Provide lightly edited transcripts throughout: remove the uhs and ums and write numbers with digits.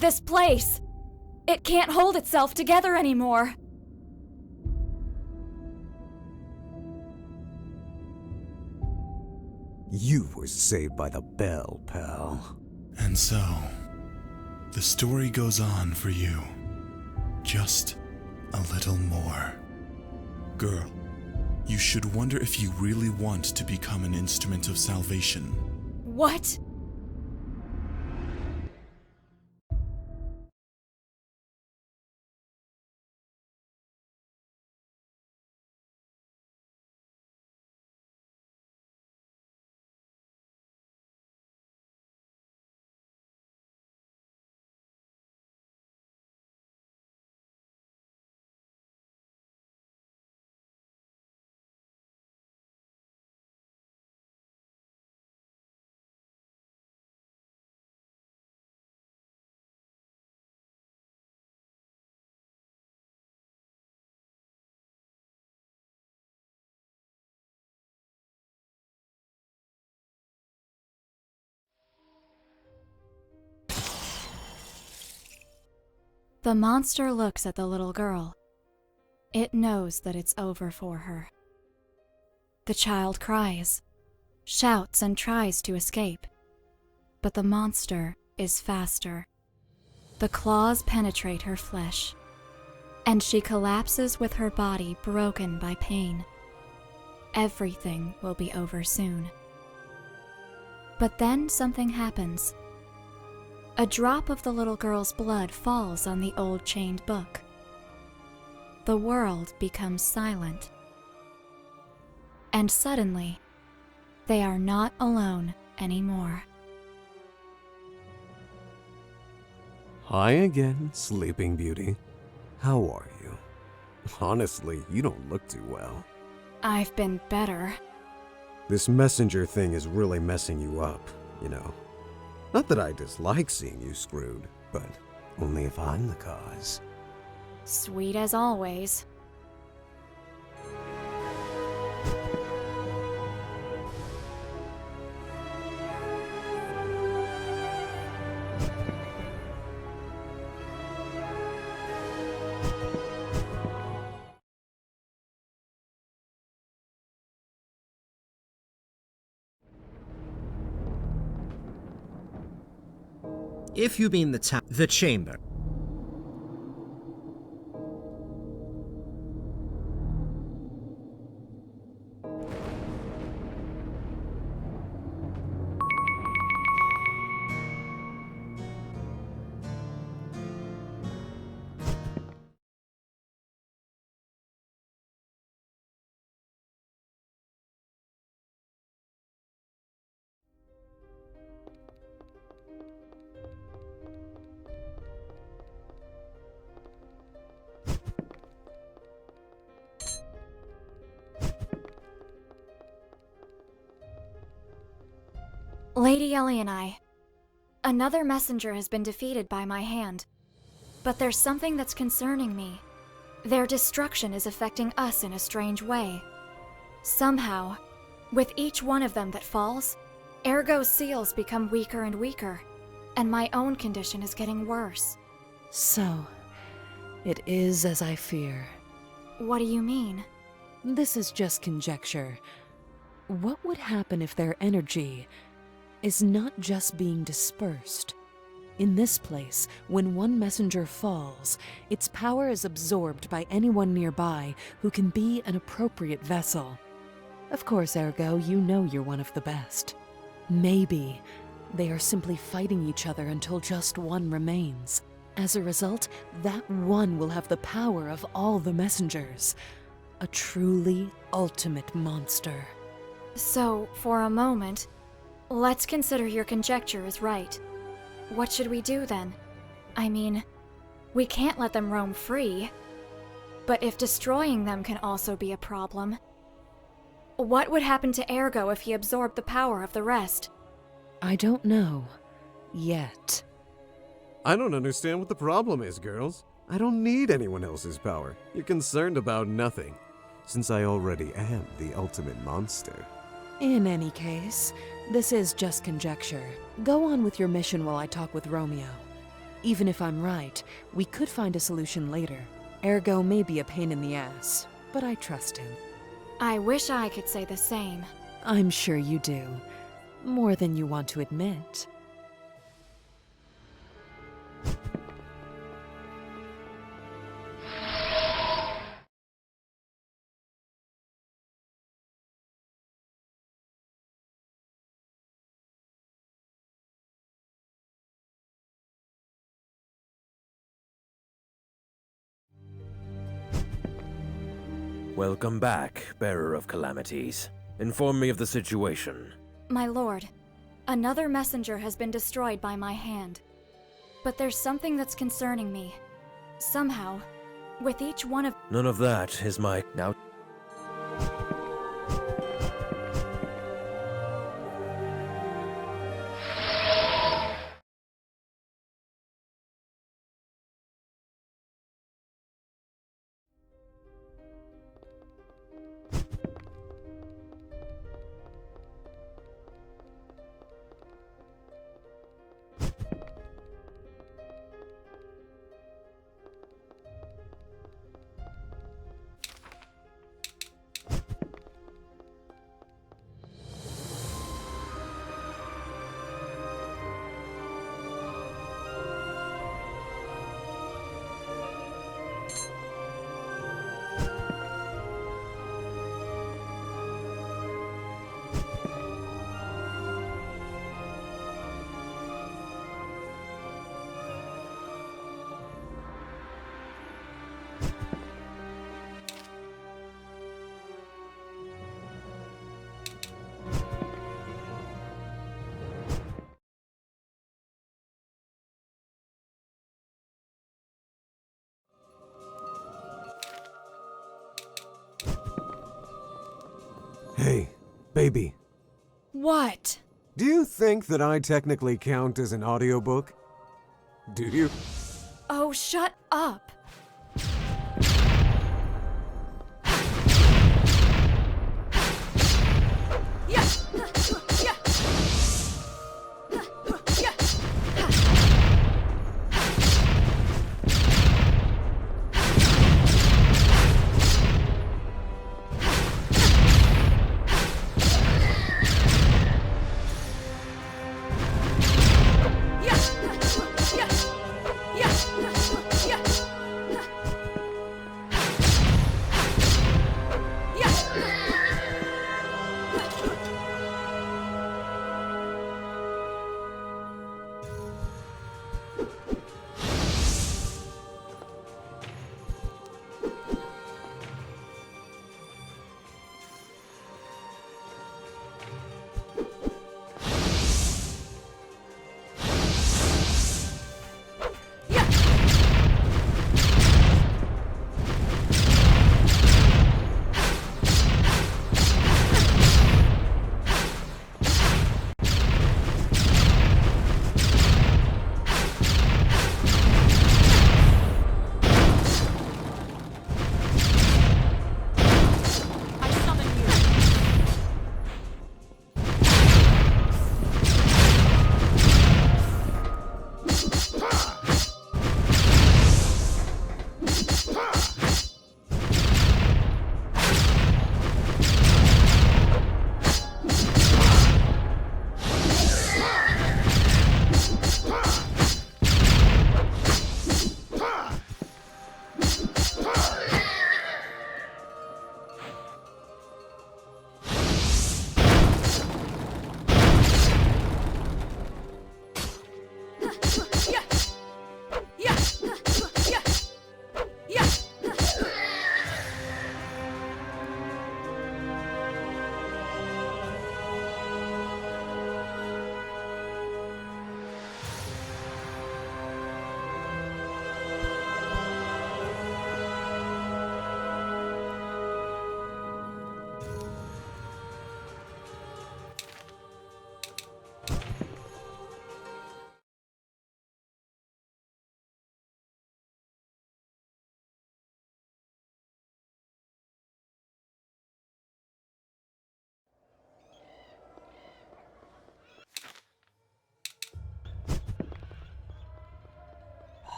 This place! It can't hold itself together anymore! You were saved by the bell, pal. And so, the story goes on for you. Just a little more. Girl, you should wonder if you really want to become an instrument of salvation. What? The monster looks at the little girl. It knows that it's over for her. The child cries, shouts, and tries to escape. But the monster is faster. The claws penetrate her flesh, and she collapses with her body broken by pain. Everything will be over soon. But then something happens. A drop of the little girl's blood falls on the old chained book. The world becomes silent. And suddenly, they are not alone anymore. Hi again, Sleeping Beauty. How are you? Honestly, you don't look too well. I've been better. This messenger thing is really messing you up, you know. Not that I dislike seeing you screwed, but only if I'm the cause. Sweet as always. If you mean the chamber. Lady Ellie and I. Another messenger has been defeated by my hand. But there's something that's concerning me. Their destruction is affecting us in a strange way. Somehow, with each one of them that falls, Ergo's seals become weaker and weaker, and my own condition is getting worse. So, it is as I fear. What do you mean? This is just conjecture. What would happen if their energy is not just being dispersed? In this place, when one messenger falls, its power is absorbed by anyone nearby who can be an appropriate vessel. Of course, Ergo, you know you're one of the best. Maybe they are simply fighting each other until just one remains. As a result, that one will have the power of all the messengers. A truly ultimate monster. So, for a moment, let's consider your conjecture is right. What should we do then? I mean, we can't let them roam free. But if destroying them can also be a problem, what would happen to Ergo if he absorbed the power of the rest? I don't know. Yet. I don't understand what the problem is, girls. I don't need anyone else's power. You're concerned about nothing, since I already am the ultimate monster. In any case, this is just conjecture. Go on with your mission while I talk with Romeo. Even if I'm right, we could find a solution later. Ergo may be a pain in the ass, but I trust him. I wish I could say the same. I'm sure you do. More than you want to admit. Welcome back, bearer of calamities. Inform me of the situation. My lord, another messenger has been destroyed by my hand. But there's something that's concerning me. Somehow, with each one of— None of that is my— Now— Hey, baby. What? Do you think that I technically count as an audiobook? Do you? Oh, shut up!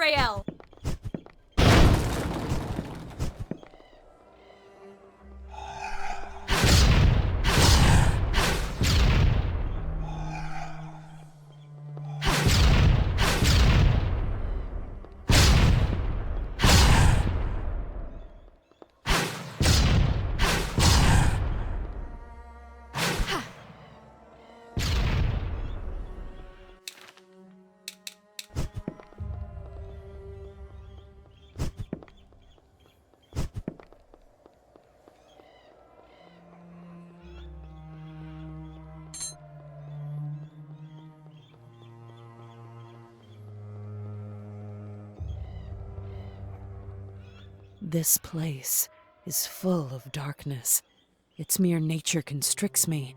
Azrael! This place is full of darkness. Its mere nature constricts me.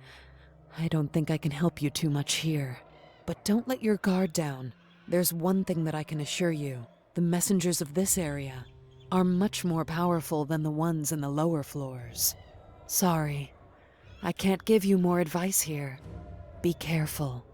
I don't think I can help you too much here. But don't let your guard down. There's one thing that I can assure you. The messengers of this area are much more powerful than the ones in the lower floors. Sorry, I can't give you more advice here. Be careful.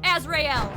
Azrael!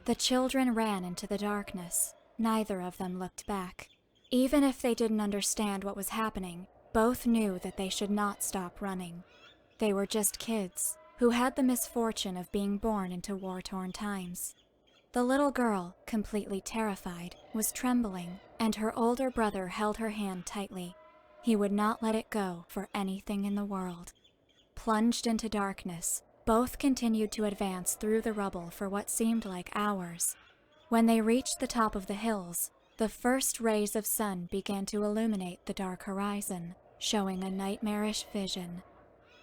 The children ran into the darkness. Neither of them looked back. Even if they didn't understand what was happening, both knew that they should not stop running. They were just kids who had the misfortune of being born into war-torn times. The little girl, completely terrified, was trembling, and her older brother held her hand tightly. He would not let it go for anything in the world. Plunged into darkness, both continued to advance through the rubble for what seemed like hours. When they reached the top of the hills, the first rays of sun began to illuminate the dark horizon, showing a nightmarish vision.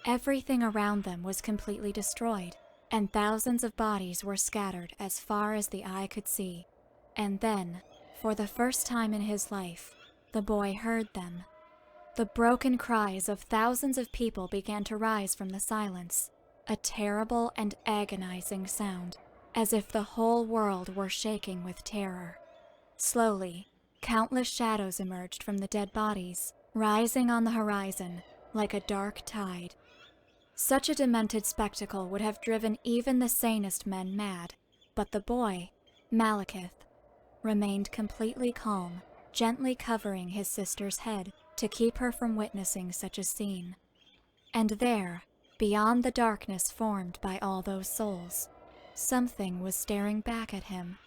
Everything around them was completely destroyed, and thousands of bodies were scattered as far as the eye could see. And then, for the first time in his life, the boy heard them. The broken cries of thousands of people began to rise from the silence. A terrible and agonizing sound, as if the whole world were shaking with terror. Slowly, countless shadows emerged from the dead bodies, rising on the horizon like a dark tide. Such a demented spectacle would have driven even the sanest men mad, but the boy, Malekith, remained completely calm, gently covering his sister's head to keep her from witnessing such a scene. And there, beyond the darkness formed by all those souls, something was staring back at him.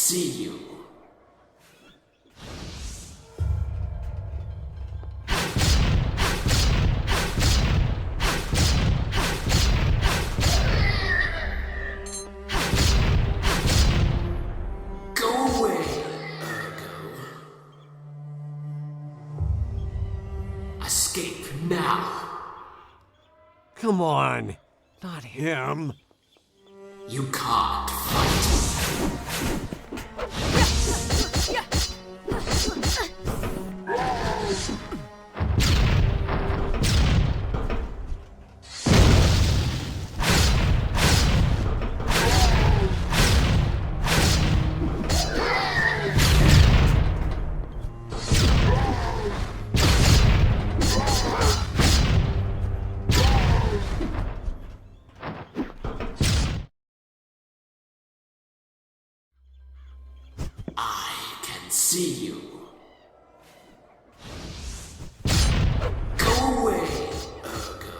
see you. Go away, Ergo. Escape now. Come on. Not him. You can't fight. I can see you. Go away, Ergo.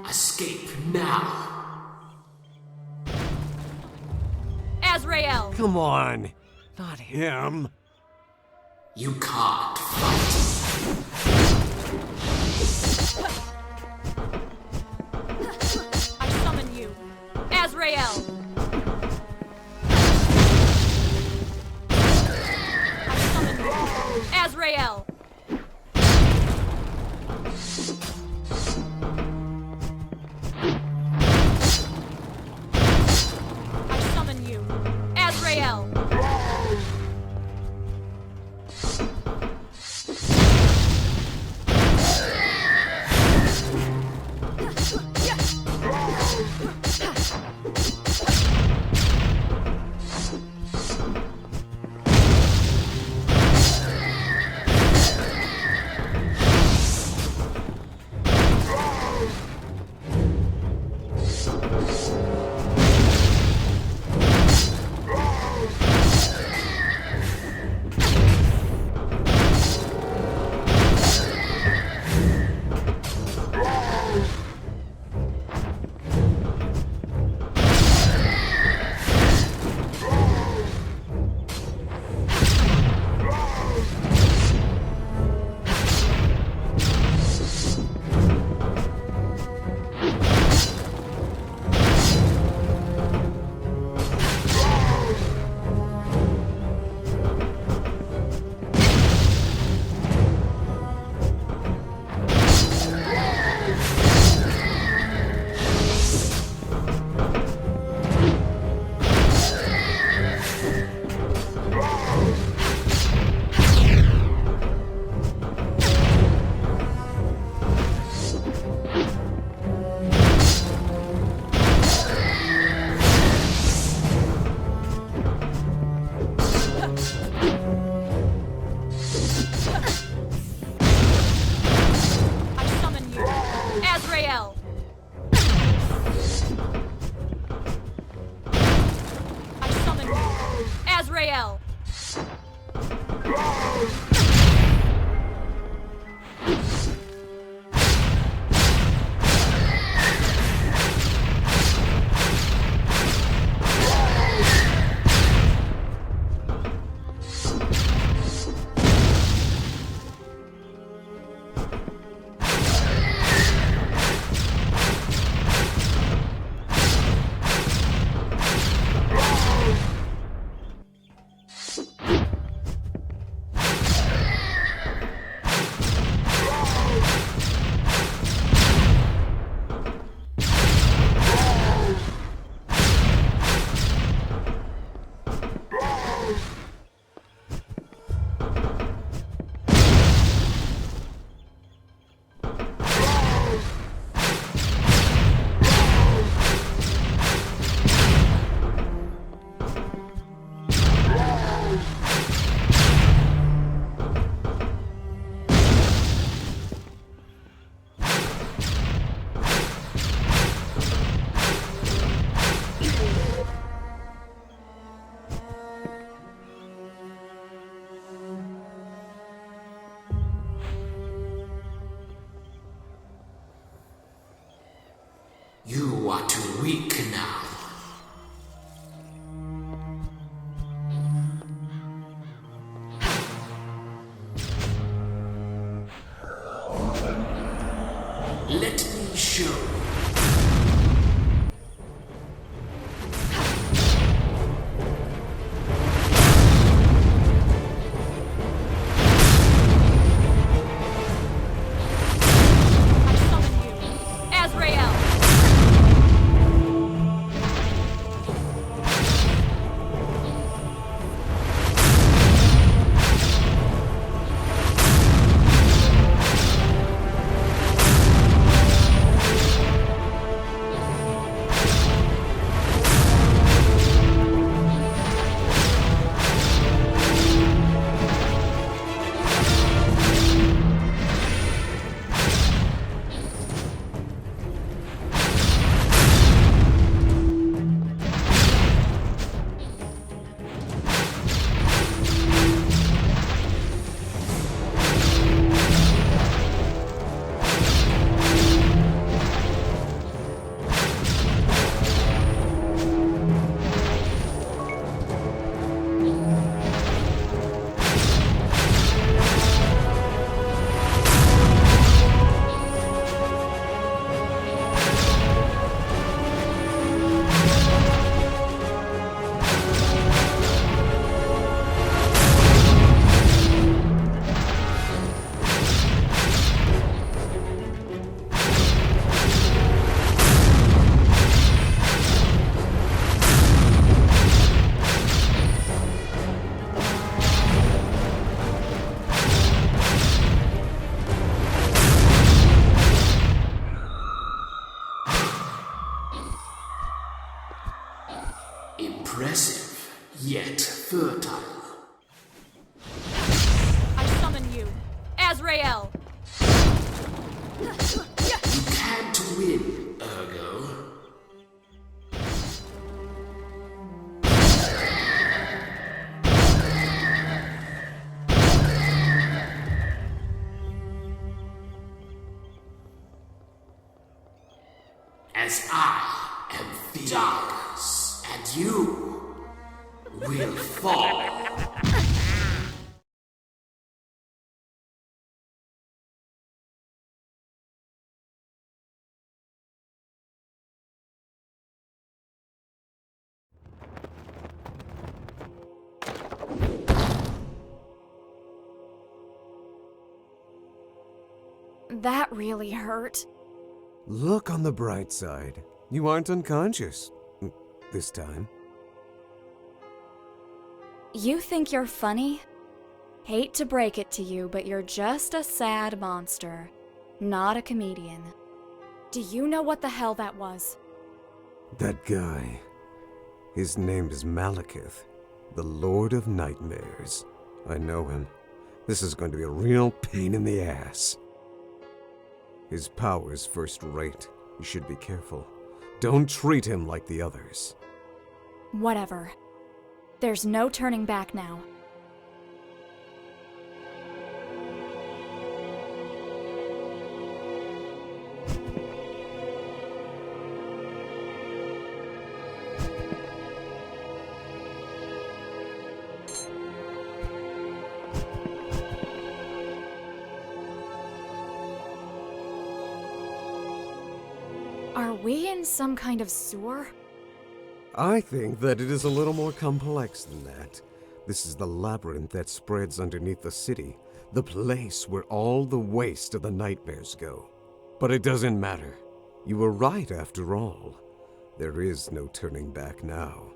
Escape now. Azrael! Come on. Not him. You can't fight. I summon you. Azrael! I summon you. Azrael! I summon you. Azrael! Azrael! You are too weak now. Let me show you. Impressive, yet fertile. I summon you, Azrael! You can't win, Ergo. As I am the darkness, and you will fall. That really hurt. Look on the bright side. You aren't unconscious. This time. You think you're funny? Hate to break it to you, but you're just a sad monster, not a comedian. Do you know what the hell that was? That guy. His name is Malekith, the Lord of Nightmares. I know him. This is going to be a real pain in the ass. His power's first rate. You should be careful. Don't treat him like the others. Whatever. There's no turning back now. Are we in some kind of sewer? I think that it is a little more complex than that. This is the labyrinth that spreads underneath the city, the place where all the waste of the nightmares go. But it doesn't matter. You were right after all. There is no turning back now.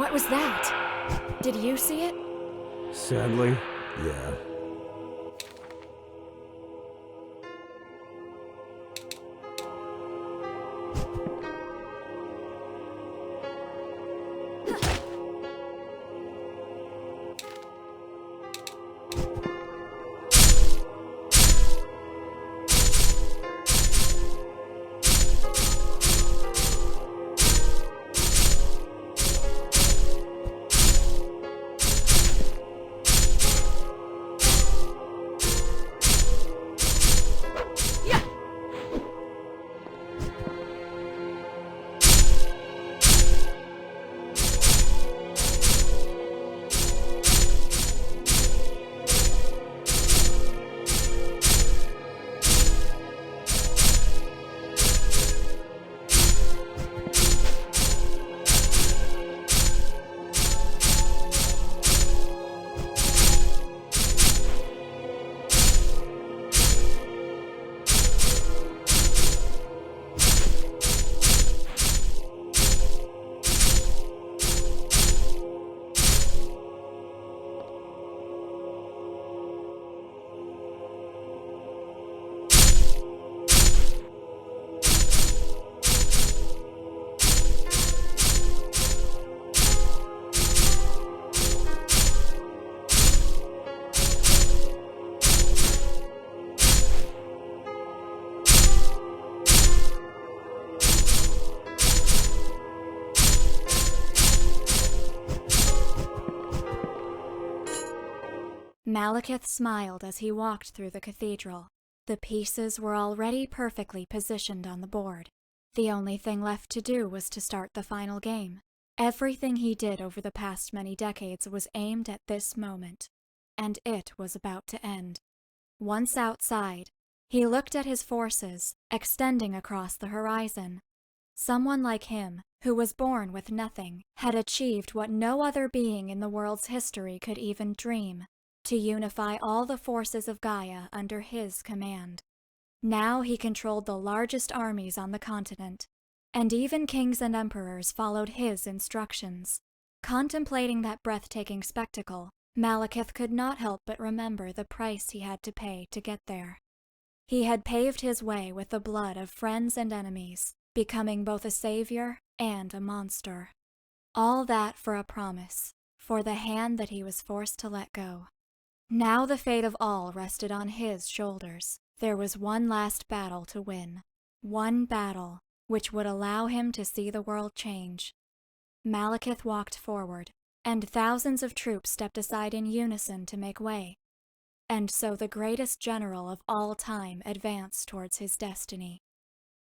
What was that? Did you see it? Sadly, yeah. Malekith smiled as he walked through the cathedral. The pieces were already perfectly positioned on the board. The only thing left to do was to start the final game. Everything he did over the past many decades was aimed at this moment, and it was about to end. Once outside, he looked at his forces, extending across the horizon. Someone like him, who was born with nothing, had achieved what no other being in the world's history could even dream: to unify all the forces of Gaia under his command. Now he controlled the largest armies on the continent, and even kings and emperors followed his instructions. Contemplating that breathtaking spectacle, Malekith could not help but remember the price he had to pay to get there. He had paved his way with the blood of friends and enemies, becoming both a savior and a monster. All that for a promise, for the hand that he was forced to let go. Now the fate of all rested on his shoulders. There was one last battle to win. One battle which would allow him to see the world change. Malekith walked forward, and thousands of troops stepped aside in unison to make way. And so the greatest general of all time advanced towards his destiny.